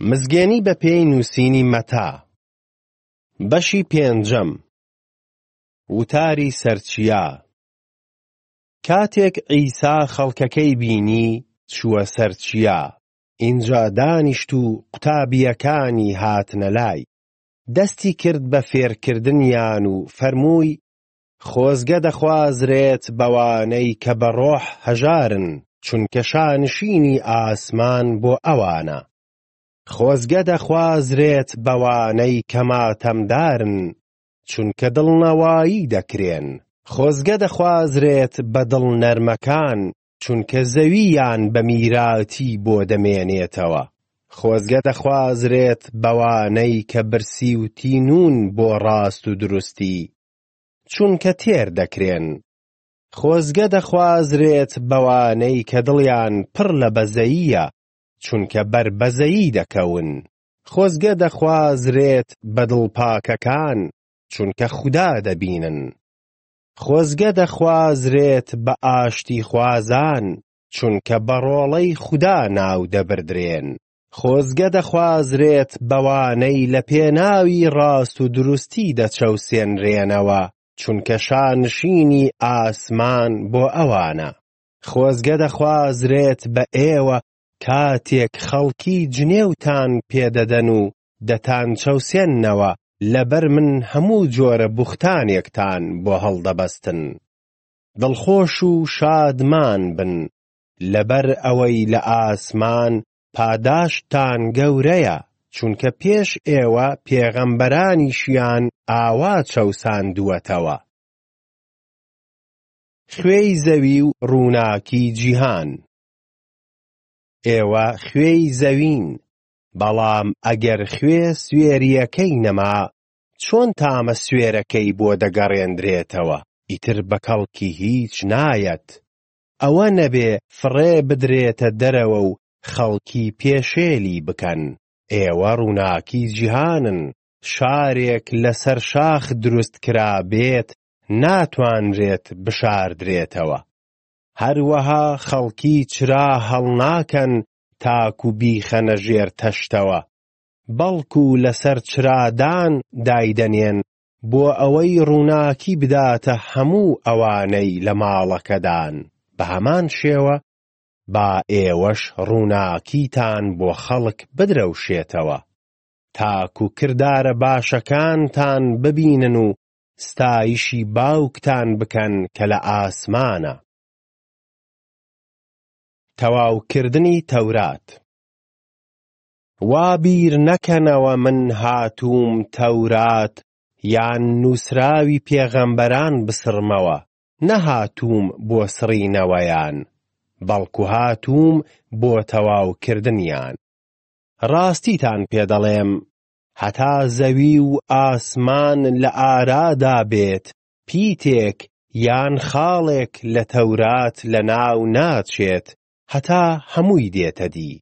مزگێنی بە پێی نووسینی مەتا. بەشی پێنجەم. وتاری سەرچیا. کاتێک عیسا خەڵکەکەی بینی چووە سەرچیا. ئینجا دانیشت و قوتابیەکانی هاتنە لای. دەستی کرد بە فێرکردنیان و فەرمووی: خۆزگە دەخوازرێت بەوانەی کە بە ڕۆح هەژارن، چونکە شانشینی ئاسمان بۆ ئەوانە. خۆزگە دەخوازرێت بەوانەی کە ماتەمدارن، چونکە دڵنەوایی دەکرێن. خۆزگە دەخوازرێت بە دڵ نەرمەکان، چونکە زەویان بە میراتی بۆ دەمێنێتەوە. خۆزگە دەخوازرێت بەوانەی کە برسی و تینون بۆ ڕاست و دروستی، چونکە تێر دەکرێن. خۆزگە دەخوازرێت بەوانەی کە دڵیان پڕ لە بەزەییە، چونکە بەربەزەیی دەکەون. خۆزگە دەخوازرێت بە دڵپاکەکان، چونکە خودا دەبینن. خۆزگە دەخوازرێت بە ئاشتی خوازان، چونکە بە ڕۆڵەی خودا ناو دەبردرێن. خۆزگە دەخوازرێت بەوانەی لە پێناوی ڕاست و دروستی دەچەوسێنرێنەوە، چونکە شانشینی ئاسمان بۆ ئەوانە. خۆزگە دەخوازرێت بە ئێوە کاتێک خەڵکی جنێوتان پێدەدەن و دەتان چەوسێننەوە، لەبەر من هەموو جۆرە بوختانێکتان بۆ هەڵدەبەستن. دڵخۆش و شادمان بن، لەبەر ئەوەی لە ئاسمان پاداشتان گەورەیە، چونکە پێش ئێوە پێغەمبەرانیشیان ئاوا چەوساندووەتەوە. خوێی زەوی و ڕووناکی جیهان. ئێوە خوێی زەوین، بەڵام ئەگەر خوێ سوێریەکەی نەما، چۆن تامە سوێرەکەی بۆ دەگەڕێندرێتەوە؟ ئیتر بە کەڵکی هیچ نایەت. ئەوە نەبێ فڕێ بدرێتە دەرەوە و خەڵکی پێشێلی بکەن. ئێوە ڕووناکی جیهانن. شارێک لەسەر شاخ دروست کرا بێت، ناتوانرێت بشاردرێتەوە. هەروەها خەڵکی چرا هەڵناکەن تاکو بیخەنە ژێر تەشتەوە، بەڵکو لەسەر چرادان دایدەنێن بۆ ئەوەی ڕووناکی بداتە هەموو ئەوانەی لە ماڵەکەدان. بە هەمان شێوە با ئێوەش ڕووناکیتان بۆ خەڵک بدرەوشێتەوە، تاکو کردارە باشەکانتان ببینن و ستایشی باوکتان بکەن کە لە ئاسمانە. تەواوکردنی تەورات. وا بیر نەکەنەوە من هاتووم تەورات یان نووسراوی پێغەمبەران بسڕمەوە، نەهاتووم بۆ سڕینەوەیان، بەڵکو هاتووم بۆ تەواوکردنیان. ڕاستیتان پێدەڵێم، هەتا زەوی و ئاسمان لە ئارادا بێت، پیتێک یان خاڵێک لە تەورات لە ناو ناچێت، هەتا هەمووی دێتە دی.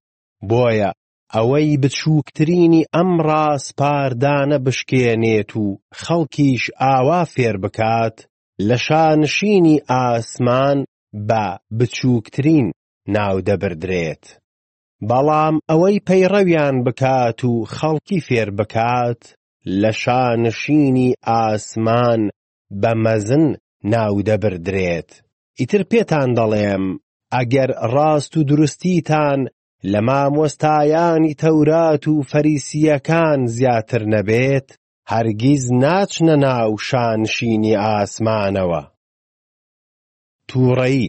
بۆیە ئەوەی بچووکترینی ئەم ڕاستپاردانە بشکێنێت و خەڵکیش ئاوا فێر بکات، لە شانشینی ئاسمان بە بچووکترین ناو دەبردرێت. بەڵام ئەوەی پەیڕەویان بکات و خەڵکی فێر بکات، لە شانشینی ئاسمان بە مەزن ناو دەبردرێت. ئیتر پێتان دەڵێم، ئەگەر ڕاست و دروستیتان لە مامۆستایانی تەورات و فەریسیەکان زیاتر نەبێت، هەرگیز ناچنە ناو شانشینی ئاسمانەوە. تووڕەیی.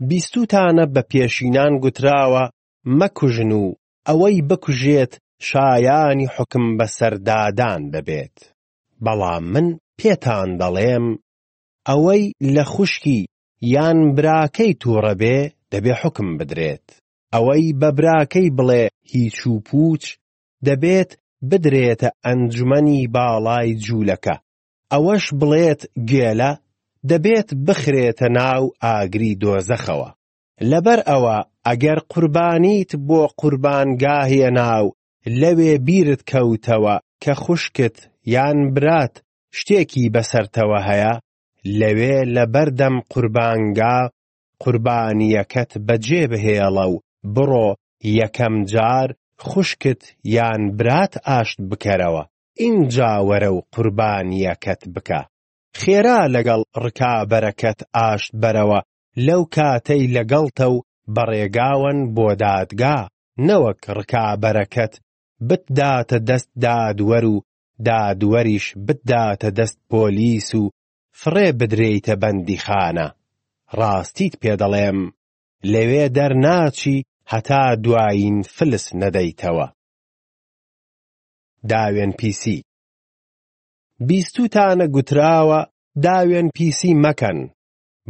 20 بە پێشینان گوتراوە مەکوژن و ئەوەی بکوژێت شایانی حکم بەسەردادان دەبێت. بەڵام من پێتان دەڵێم، ئەوەی لە خوشکی یان براکەی تووڕە بێ دەبێ حکم بدرێت. ئەوەی بە براکەی بڵێ هیچ و پوچ دەبێت بدرێتە ئەنجومەنی باڵای جوولەکە. ئەوەش بڵێت گێلە دەبێت بخرێتە ناو ئاگری دۆزەخەوە. لەبەر ئەوە ئەگەر قوربانیت بۆ قوربانگاهیە ناو، لەوێ بیرت کەوتەوە کە خوشکت یان برات شتێکی بەسەرتەوە هەیە، لەوێ لە بەردەم قوربانگا قوربانیەکەت بەجێ بهێڵە و بڕۆ یەکەم جار خوشکت یان برات ئاشت بکەرەوە ئینجا وەرە و قوربانیەکەت بکە خێرا لەگەڵ ڕکابەرەکەت ئاشت بەرەوە لەو کاتەی لەگەڵتە و بەڕێگاون بۆ دادگا نەوەک ڕکابەرەکەت بتداتە دەست دادوەر و دادوەریش بتداتە دەست پۆلیس و فڕێ بدرێیتە بەندیخانە ڕاستیت پێدەڵێم لەوێ دەرناچی هەتا دوایین فلس نەدەیتەوە داوێن پیسی بیستوتانە گوتراوە داوێن پیسی مەکەن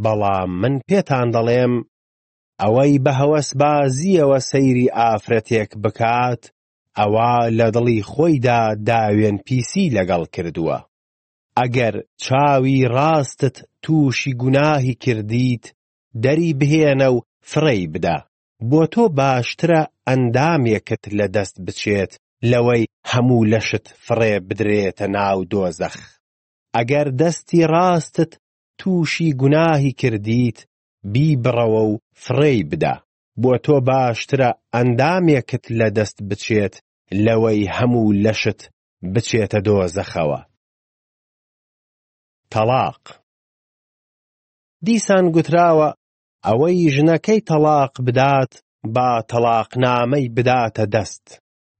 بەڵام من پێتان دەڵێم ئەوەی بە هەوەسبازیەوە سەیری ئافرەتێک بکات ئەوە لە دڵی خۆیدا داوێن پیسی لەگەڵ کردووە ئەگەر چاوی ڕاستت تووشی گوناهی کردیت دەری بهێنە و فڕێی بدە بۆ تۆ باشترە ئەندامێکت لە دەست بچێت لەوەی هەموو لەشت فڕێ بدرێتە ناو دۆزەخ ئەگەر دەستی ڕاستت تووشی گوناهی کردیت بیبڕەوە و فڕێی بدە بۆ تۆ باشترە ئەندامێکت لە دەست بچێت لەوەی هەموو لەشت بچێتە دۆزەخەوە تەلاق دیسان گوتراوە ئەوەی ژنەکەی تەلاق بدات با تەلاقنامەی بداتە دەست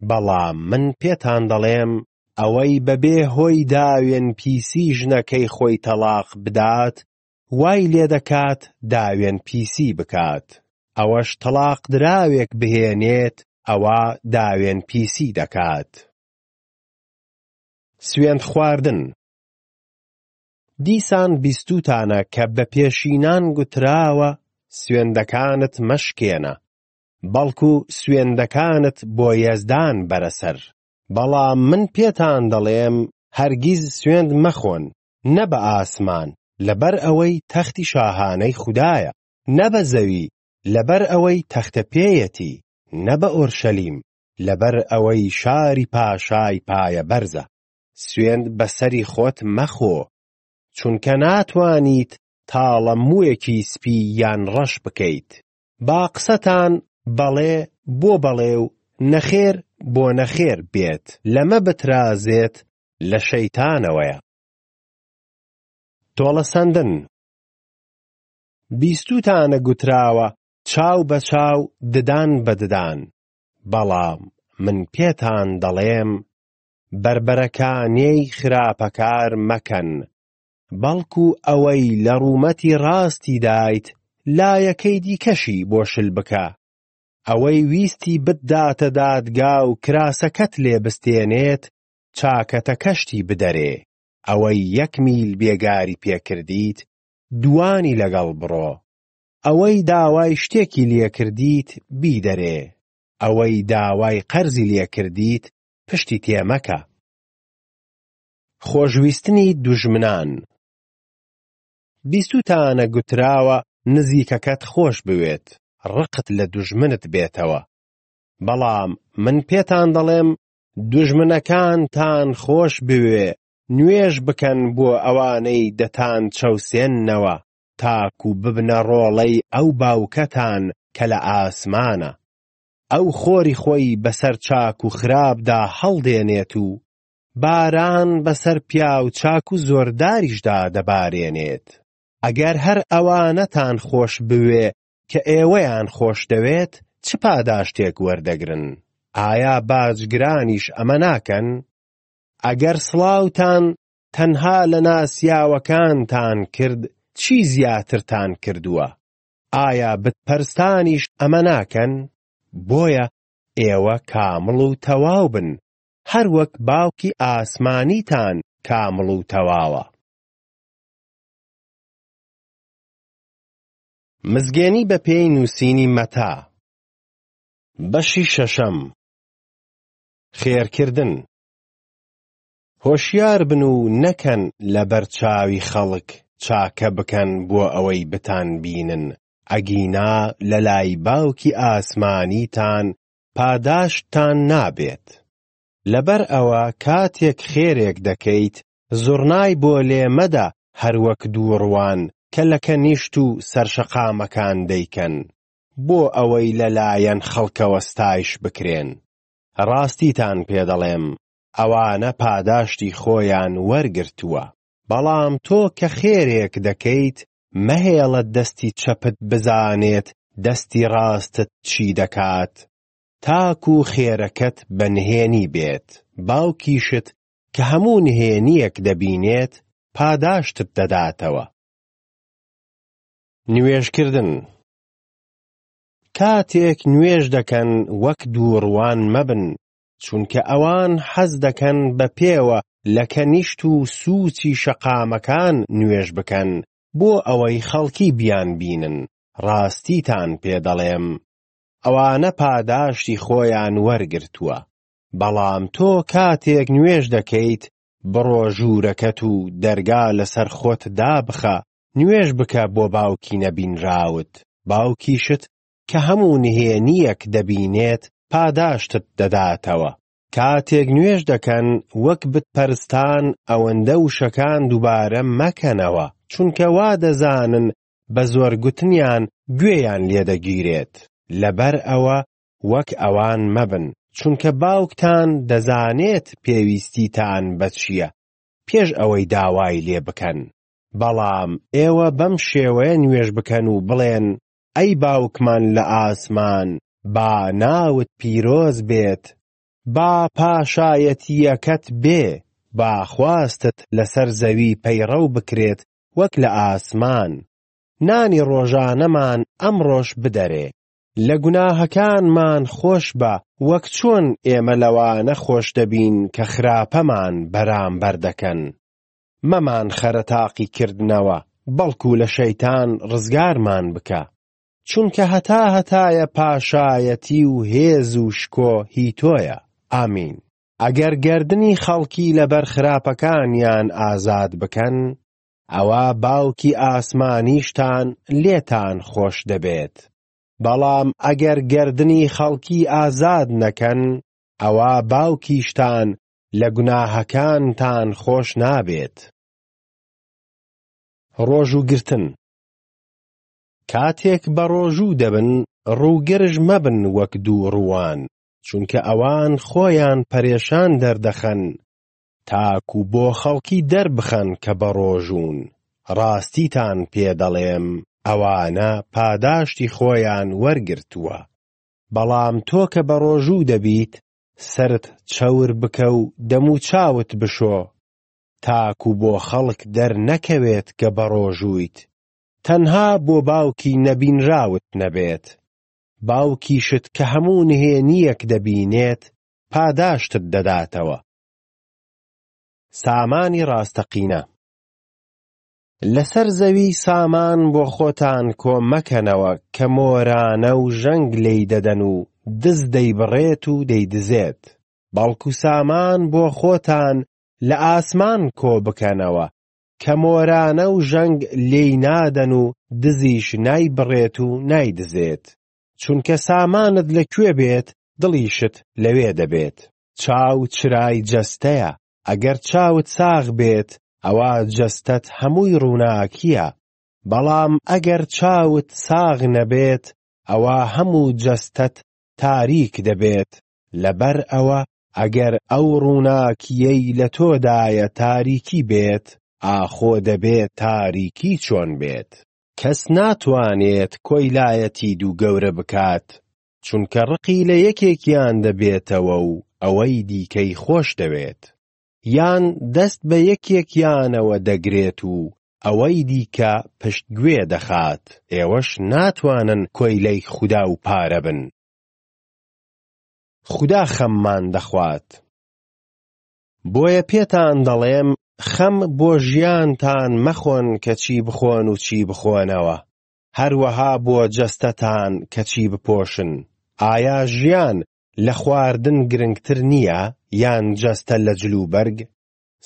بەڵام من پێتان دەڵێم ئەوەی بەبێ هۆی داوێن پیسی ژنەکەی خۆی تەلاق بدات وای لێ دەکات داوێن پیسی بکات ئەوەش تەلاق دراوێک بهێنێت ئەوە داوێن پیسی دەکات سوێند خواردن دیسان بیستوتانە کە بە پێشینان گوتراوە سوێندەکانت مەشکێنە بەڵکو سوێندەکانت بۆ یەزدان بەرەسەر بەڵام من پێتان دەڵێم هەرگیز سوێند مەخۆن نە بە ئاسمان لەبەر ئەوەی تەختی شاهانەی خودایە نە بە زەوی لەبەر ئەوەی تەختە پێیەتی نە بە ئۆرشەلیم لەبەر ئەوەی شاری پاشای پایە بەرزە سوێند بەسەری خۆت مەخۆ چونکە ناتوانیت تاڵە موویەکی سپی یان ڕەش بکەیت با قسەتان بەڵێ بۆ بەڵێ و نەخێر بۆ نەخێر بێت لەمە بترازێت لە شەیتانەوەیە تۆڵە سەندن بیستوتانە گوتراوە چاو بە چاو ددان بە ددان بەڵام من پێتان دەڵێم بربەرەکانەی خراپەکار مەکەن بەڵکو ئەوەی لە ڕوومەتی ڕاستی دایت لایەکەی دیکەشی بۆ شل بکە ئەوەی ویستی بتداتە دادگا و کراسەکەت لێ بستێنێت چاکەتە کەشتی بدەرێ ئەوەی 1 میل بێگاری پێکردیت دوانی لەگەڵ بڕۆ ئەوەی داوای شتێکی لێکردیت بیدەرێ ئەوەی داوای قەرزی لێکردیت پشتی تێمەکە خۆشویستنی دوژمنان بیستوتانە گوتراوە نزیکەکەت خۆش بوێت ڕقت لە دوژمنت بێتەوە بەڵام من پێتان دەڵێم دوژمنەکانتان خۆش بوێ نوێژ بکەن بۆ ئەوانەی دەتان چەوسێننەوە تاکو ببنە ڕۆڵەی ئەو باوکەتان کە لە ئاسمانە ئەو خۆری خۆی بەسەر چاک و خراپدا هەڵدێنێت و باران بەسەر پیا و چاک و زۆرداریشدا دەبارێنێت ئەگەر هەر ئەوانەتان خۆش بوێ کە ئێوەیان خۆش دەوێت چ پاداشتێک وەردەگرن ئایا باجگرانیش ئەمە ناکەن ئەگەر سڵاوتان تەنها لە ناسیاوەکانتان کرد چی زیاترتان کردووە ئایا بتپەرستانیش ئەمە ناکەن بۆیە ئێوە کامڵ و تەواو بن هەر وەک باوکی ئاسمانیتان کامڵ و تەواوە مزگێنی بە پێی نووسینی مەتا بەشی شەشەم خێرکردن هۆشیار بن و نەکەن لە بەرچاوی خەڵک چاکە بکەن بۆ ئەوەی بتان بینن ئەگینا لە لای باوکی ئاسمانیتان پاداشتان نابێت لەبەر ئەوە کاتێک خێرێک دەکەیت زوڕنای بۆ لێ مەدە هەر وەک دووڕوان کە لە کەنیشت و سەرشەقامەکان دەیکەن بۆ ئەوەی لەلایەن خەڵکەوە ستایش بکرێن ڕاستیتان پێدەڵێم ئەوانە پاداشتی خۆیان وەرگرتووە. بەڵام تۆ کە خێرێک دەکەیت مەهێڵە دەستی چەپت بزانێت دەستی ڕاستت چی دەکات، تاکو خێرەکەت بە نهێنی بێت، باوکیشت کە هەموو نهێنیەک دەبینێت پاداشتت دەداتەوە. نوێژکردن. کاتێک نوێژ دەکەن وەک دووڕوان مەبن، چونکە ئەوان حەز دەکەن بە پێوە لە کەنیشت و سووچی شەقامەکان نوێژ بکەن بۆ ئەوەی خەڵکی بیان بینن. ڕاستیتان پێدەڵێم ئەوانە پاداشتی خۆیان وەرگرتووە. بەڵام تۆ کاتێک نوێژ دەکەیت بڕۆ ژوورەکەت و دەرگا لەسەر خۆت دابخە، نوێژ بکە بۆ باوکی نەبینراوت، باوکیشت کە هەموو نهێنیەک دەبینێت پاداشتت دەداتەوە. کاتێک نوێژ دەکەن وەک بتپەرستان ئەوەندە وشەکان دووبارە مەکەنەوە، چونکە وا دەزانن بە زۆر گوتنیان گوێیان لێدەگیرێت. لەبەر ئەوە وەک ئەوان مەبن، چونکە باوکتان دەزانێت پێویستیتان بە چییە پێش ئەوەی داوای لێ بکەن. بەڵام ئێوە بەم شێوەیە نوێژ بکەن و بڵێن ئەی باوکمان لە ئاسمان، با ناوت پیرۆز بێت، با پاشایەتیەکەت بێ، با خواستت لەسەر زەوی پەیڕەو بکرێت وەک لە ئاسمان. نانی ڕۆژانەمان ئەمڕۆژ بدەرێ، لە گوناهەکانمان خۆش بە وەک چۆن ئێمە لەوانە خۆش دەبین کە خراپەمان بەرامبەر دەکەن. مەمان خەرە تاقیکردنەوە، بەڵکو لە شەیتان ڕزگارمان بکە، چونکە هەتایە پاشایەتی و هێز و شکۆ هی تۆیە. ئامین. ئەگەر گەردنی خەڵکی لەبەر خراپەکانیان ئازاد بکەن، ئەوە باوکی ئاسمانیشتان لێتان خۆش دەبێت. بەڵام ئەگەر گەردنی خەڵکی ئازاد نەکەن، ئەوە باوکیشتان لە گوناهەکانتان خۆش نابێت. ڕۆژوگرتن. کاتێک بە ڕۆژوو دەبن ڕووگرژ مەبن وەک دووڕوان، چونکە ئەوان خۆیان پەرێشان دەردەخەن تاکو بۆ خەڵکی دەربخەن کە بە ڕۆژوون. ڕاستیتان پێدەڵێم ئەوانە پاداشتی خۆیان وەرگرتووە. بەڵام تۆ کە بە ڕۆژوو دەبیت سەرت چەور بکە و دەم و چاوت بشۆ، تاکو بۆ خەڵک دەرنەکەوێت کە بە ڕۆژوویت، تەنها بۆ باوکی نەبینراوت نەبێت، باوکیشت کە هەموو نهێنیەک دەبینێت پاداشتت دەداتەوە. سامانی ڕاستەقینە. لەسەر زەوی سامان بۆ خۆتان کۆ مەکەنەوە کە مۆرانە و ژەنگ لێی دەدەن و دز دەیبڕێت و دەیدزێت، بەڵکو سامان بۆ خۆتان لە ئاسمان کۆ بکەنەوە کە مۆرانە و ژەنگ لێی نادەن و دزیش نایبڕێت و نایدزێت، چونکە سامانت لەکوێ بێت دڵیشت لەوێ دەبێت. چاو چرای جەستەیە، ئەگەر چاوت ساغ بێت ئەوە جەستەت هەمووی ڕووناکیە، بەڵام ئەگەر چاوت ساغ نەبێت ئەوە هەموو جەستەت تاریک دەبێت. لەبەر ئەوە ئەگەر ئەو ڕووناکیەی لە تۆدایە تاریکی بێت، ئاخۆ دەبێت تاریکی چۆن بێت. کەس ناتوانێت کۆیلایەتی دوو گەورە بکات، چونکە ڕقی لە یەکێکیان دەبێتەوە و ئەوەی دیکەی خۆش دەوێت، یان دەست بە یەکێکیانەوە دەگرێت و ئەوەی دیکە پشتگوێ دەخات. ئێوەش ناتوانن کۆیلەی خودا و پارە بن. خودا خەممان دەخوات. بۆیە پێتان دەڵێم خەم بۆ ژیانتان مەخۆن کە چی بخۆن و چی بخۆنەوە، هەروەها بۆ جەستەتان کە چی بپۆشن. ئایا ژیان لە خواردن گرنگتر نییە یان جەستە لە جلوبەرگ؟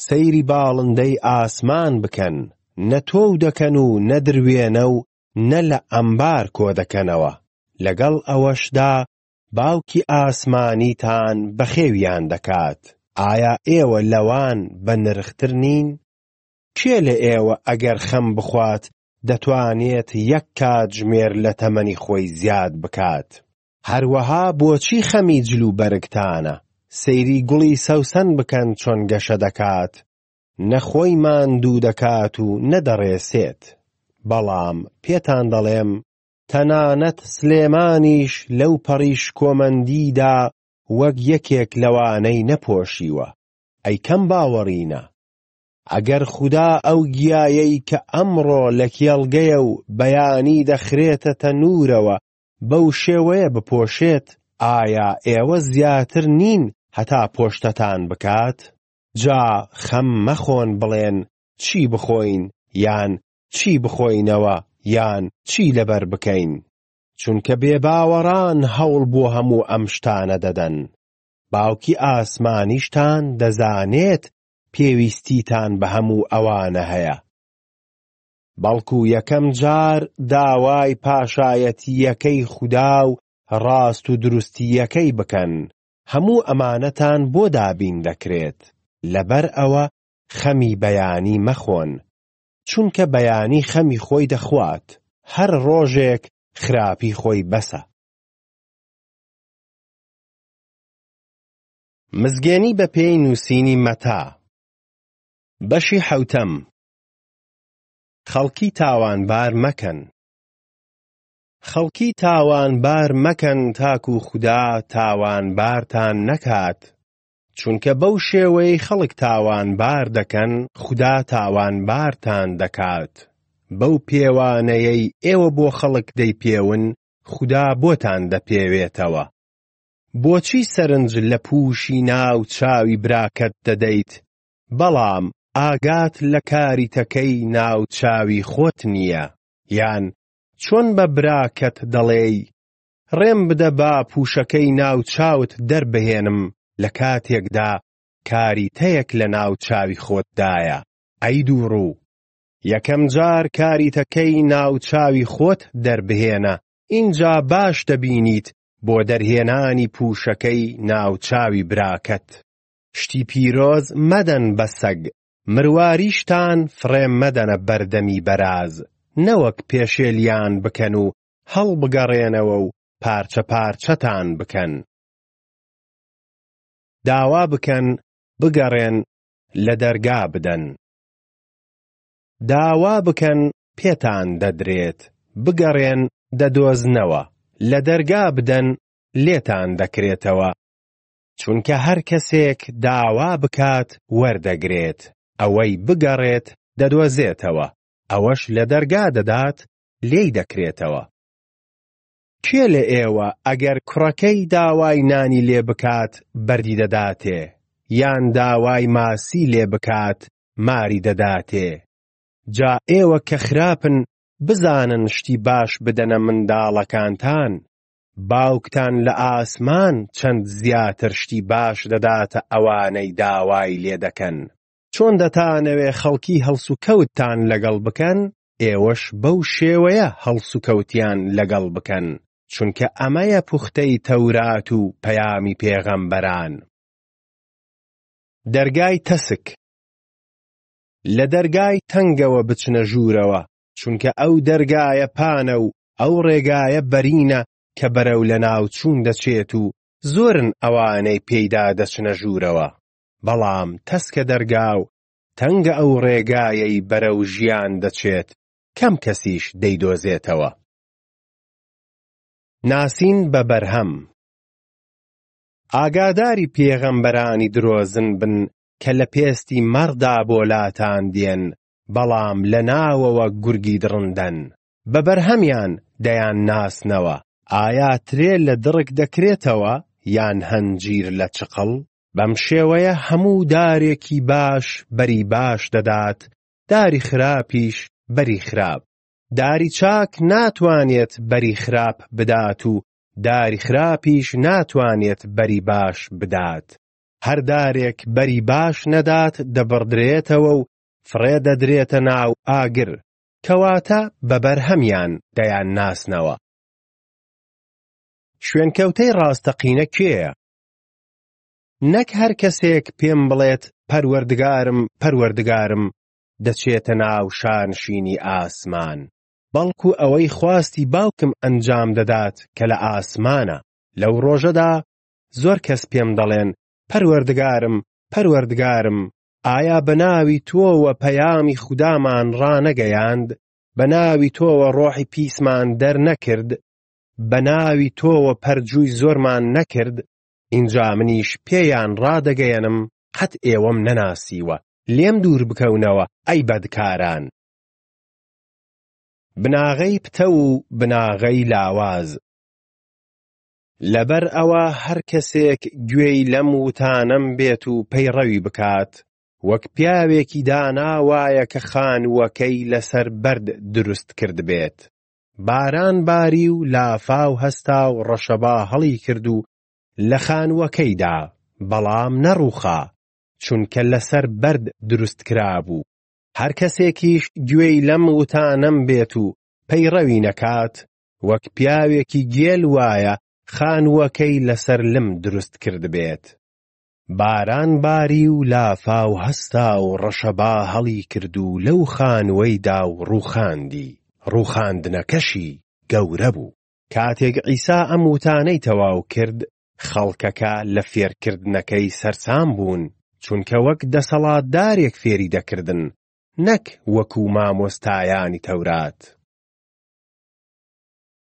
سەیری باڵندەی ئاسمان بکەن، نە تۆو دەکەن و نە دروێنە و نە لە ئەمبار کۆ دەکەنەوە، لەگەڵ ئەوەشدا باوکی ئاسمانیتان بەخێویان دەکات. ئایا ئێوە لەوان بە نرختر نین؟ کێ لە ئێوە ئەگەر خەم بخوات دەتوانێت یەک کاتژمێر لە تەمەنی خۆی زیاد بکات؟ هەروەها بۆچی خەمی جل و بەرگتانە سەیری گوڵی سەوسەن بکەن چۆن گەشە دەکات نەخۆی ماندوو دەکات و نەدەڕێسێت بەڵام پێتان دەڵێم تەنانەت سلێمانیش لەو پەڕیش کۆمەندیدا وەک یەکێک لەوانەی نەپۆشیوە ئەی کەم باوەڕینە ئەگەر خودا ئەو گیایەی کە ئەمڕۆ لە کێڵگەیە و بەیانی دەخرێتە تەنورەوە بەو شێوەیە بپۆشێت ئایا ئێوە زیاتر نین هەتا پۆشتەتان بکات جا خەم مەخۆن بڵێن چی بخۆین یان چی بخۆینەوە یان چی لەبەر بکەین چونکە بێباوەڕان هەوڵ بۆ هەموو ئەم شتانە دەدەن باوکی ئاسمانیشتان دەزانێت پێویستیتان بە هەموو ئەوانە هەیە بەڵکو یەکەم جار داوای پاشایەتیەکەی خودا و ڕاست و دروستیەکەی بکەن هەموو ئەمانەتان بۆ دابین دەکرێت لەبەر ئەوە خەمی بەیانی مەخۆن چونکە بەیانی خەمی خۆی دەخوات هەر ڕۆژێک خراپی خۆی بەسە مزگێنی بە پێی نووسینی مەتا بەشی حەوتەم خەڵکی تاوانبار مەکەن خەڵکی تاوانبار مەکەن تاکو خوددا تاوانبارتان نەکات چونکە بەو شێوەی خەڵک تاوانبار دەکەن خوددا تاوانبارتان دەکات بەو پێوانەیەی ئێوە بۆ خەڵک دەیپێون خوددا بۆتان دەپێوێتەوە بۆچی سەرنج لە پووشی ناو چاوی براکەت دەدەیت بەڵام ئاگات لە کاریتەکەی ناو چاوی خۆت نییە یان چۆن بە براکەت دەڵێی ڕێم بدە با پووشەکەی ناو چاوت دەربهێنم لە کاتێکدا کاریتەیەک لە ناو چاوی خۆتدایە ئەی دووڕوو یەکەم جار کاریتەکەی ناو چاوی خۆت دەربهێنە ئینجا باش دەبینیت بۆ دەرهێنانی پووشەکەی ناو چاوی براکەت شتی پیرۆز مەدەن بە سەگ مرواریشتان فڕێم مەدەنە بەردەمی بەراز نەوەک پێشێلیان بکەن و هەڵبگەڕێنەوە و پارچە پارچەتان بکەن داوا بکەن بگەڕێن لە دەرگا بدەن داوا بکەن پێتان دەدرێت بگەڕێن دەدۆزنەوە لە دەرگا بدەن لێتان دەکرێتەوە چونکە هەر کەسێک داوا بکات وەردەگرێت ئەوەی بگەڕێت دەدۆزێتەوە ئەوەش لە دەرگا دەدات لێی دەکرێتەوە کێ لە ئێوە ئەگەر کوڕەکەی داوای نانی لێ بکات بەردی دەداتێ یان داوای ماسی لێ بکات ماری دەداتێ جا ئێوە کە خراپن بزانن شتی باش بدەنە منداڵەکانتان باوکتان لە ئاسمان چەند زیاتر شتی باش دەداتە ئەوانەی داوای لێ دەکەن چۆن دەتانەوێ خەڵکی هەڵسوکەوتتان لەگەڵ بکەن ئێوەش بەو شێوەیە هەڵسوکەوتیان لەگەڵ بکەن چونکە ئەمەیە پوختەی تەورات و پەیامی پێغەمبەران دەرگای تەسک لە دەرگای تەنگەوە بچنە ژوورەوە چونکە ئەو دەرگایە پانە و ئەو ڕێگایە بەرینە کە بەرەو لە ناوچوون دەچێت و زۆرن ئەوانەی پێیدا دەچنە ژوورەوە بەڵام تەسکە دەرگا و تەنگە ئەو ڕێگایەی بەرەو ژیان دەچێت کەم کەسیش دەیدۆزێتەوە ناسین بە بەرهەم ئاگاداری پێغەمبەرانی درۆزن بن کە لە پێستی مەڕدا بۆلاتان دێن بەڵام لە ناوەوە گورگی دڕندەن بە بەرهەمیان دەیان ناسنەوە ئایا ترێ لە دڕک دەکرێتەوە یان هەنجیر لە چقڵ بەم شێوەیە هەموو دارێکی باش بەری باش دەدات داری خراپیش بەری خراپ داری چاک ناتوانێت بەری خراپ بدات و داری خراپیش ناتوانێت بەری باش بدات هەر دارێک بەری باش نەدات دەبڕدرێتەوە و فڕێ دەدرێتە ناو ئاگر کەواتە بە بەرهەمیان دەیان ناسنەوە شوێنکەوتەی ڕاستەقینە کێیە نەک هەر کەسێک پێم بڵێت پەروەردگارم پەروەردگارم دەچێتە ناو شانشینی ئاسمان بەڵکو ئەوەی خواستی باوکم ئەنجام دەدات کە لە ئاسمانە لەو ڕۆژەدا زۆر کەس پێم دەڵێن پەروەردگارم پەروەردگارم ئایا بەناوی تۆوە پەیامی خودامان ڕانەگەیاند بەناوی تۆوە ڕۆحی پیسمان دەرنەکرد بەناوی تۆوە پەرجووی زۆرمان نەکرد ئینجا منیش پێیان ڕادەگەیەنم قەت ئێوەم نەناسیوە لێم دوور بکەونەوە ئەی بەدکاران بناغەی پتە و بناغەی لاواز لەبەر ئەوە هەر کەسێک گوێی لەم وتانەم بێت و پەیڕەوی بکات وەک پیاوێکی دانا وایە کە خانووەکەی لەسەر بەرد دروست کرد بێت باران باری و لافاو هەستا و ڕەشەبا هەڵی کرد و لە خانووەکەیدا بەڵام نەڕووخا چونکە لەسەر بەرد دروست کرابوو هەر کەسێکیش گوێی لەم وتانەم بێت و پەیڕەوی نەکات وەک پیاوێکی گێل وایە خانووەکەی لەسەر لم دروست کرد بێت باران باری و لافاو هەستا و ڕەشەبا هەڵی کرد و لەو خانووەیدا و ڕووخاندی ڕووخاندنەکەشی گەورە بوو کاتێک عیسا ئەم وتانەی تەواو کرد خەڵکەکە لە فێرکردنەکەی سەرسام بوون چونکە وەک دەسەڵاتدارێک فێری دەکردن نەک وەکو مامۆستایانی تەورات